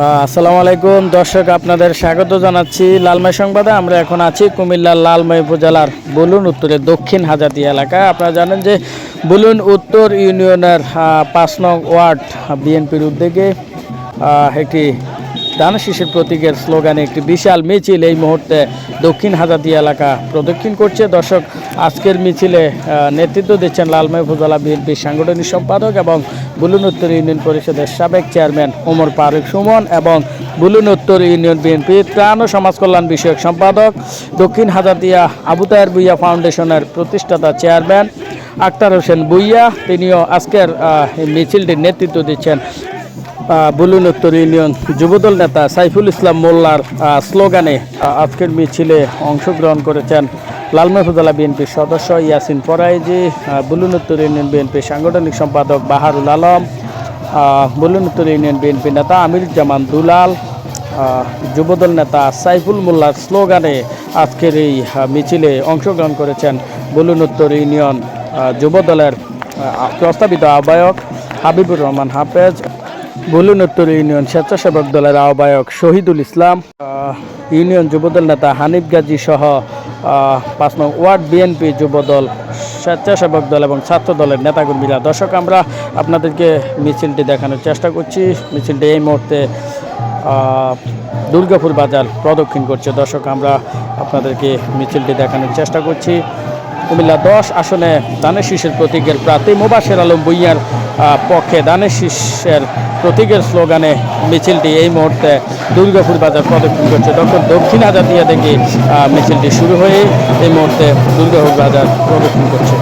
আসসালামু আলাইকুম দর্শক, আপনাদের স্বাগত জানাচ্ছি লালমাই সংবাদে। আমরা এখন আছি কুমিল্লার লালমাই উপজেলার বুলুন উত্তরের দক্ষিণ হাজারদিয়া এলাকায়। আপনারা জানেন যে বুলুন উত্তর ইউনিয়নের ৫ নং ওয়ার্ড বিএনপির উদ্যোগে একটি ধান শীষের প্রতীকের স্লোগানে একটি বিশাল মিছিল এই মুহূর্তে দক্ষিণ হাজারদিয়া এলাকা প্রদক্ষিণ করছে। দর্শক, আজকের মিছিলে নেতৃত্ব দিচ্ছেন লালমাই উপজেলা বিএনপির সাংগঠনিক সম্পাদক এবং বুলুন উত্তর ইউনিয়ন পরিষদের সাবেক চেয়ারম্যান ওমর ফারুক সুমন এবং বুলুন উত্তর ইউনিয়ন বিএনপির ত্রাণ ও সমাজ কল্যাণ বিষয়ক সম্পাদক, দক্ষিণ হাজারদিয়া আবু তাহের ভূঁইয়া ফাউন্ডেশনের প্রতিষ্ঠাতা চেয়ারম্যান আক্তার হোসেন ভূঁইয়া, তিনিও আজকের মিছিলটির নেতৃত্ব দিচ্ছেন। বুলুন উত্তর ইউনিয়ন যুবদল নেতা সাইফুল ইসলাম মোল্লার স্লোগানে আজকের মিছিলে অংশগ্রহণ করেছেন লালমাই উপজেলা বিএনপির সদস্য ইয়াসিন ফরাইজি, বুলুন উত্তর ইউনিয়ন বিএনপির সাংগঠনিক সম্পাদক বাহারুল আলম, বুলুন উত্তর ইউনিয়ন বিএনপি নেতা আমিরুজ্জামান দুলাল, যুবদল নেতা সাইফুল মোল্লার স্লোগানে আজকের এই মিছিলে অংশগ্রহণ করেছেন বুলুন উত্তর ইউনিয়ন যুবদলের প্রস্তাবিত আহ্বায়ক হাবিবুর রহমান হাফেজ, বুলুন উত্তর ইউনিয়ন স্বেচ্ছাসেবক দলের আহ্বায়ক শহীদুল ইসলাম, ইউনিয়ন যুবদল নেতা হানিফ গাজী সহ ৫ নং ওয়ার্ড বিএনপি যুবদল, স্বেচ্ছাসেবক দল এবং ছাত্র দলের নেতাকর্মীরা। দর্শক, আমরা আপনাদেরকে মিছিলটি দেখানোর চেষ্টা করছি। মিছিলটি এই মুহূর্তে দুর্গাপুর বাজার প্রদক্ষিণ করছে। দর্শক, আমরা আপনাদেরকে মিছিলটি দেখানোর চেষ্টা করছি। কুমিল্লা ১০ আসনে ধানের শীষের প্রতীকের প্রার্থী মোবাশ্বের আলম ভূঁইয়ার পক্ষে ধানের শীষের প্রতীকের স্লোগানে মিছিলটি এই মুহূর্তে দুর্গাপুর বাজার প্রদক্ষিণ করছে। দক্ষিণ হাজারদিয়া থেকে মিছিলটি শুরু হয়ে এই মুহূর্তে দুর্গাপুর বাজার প্রদক্ষিণ করছে।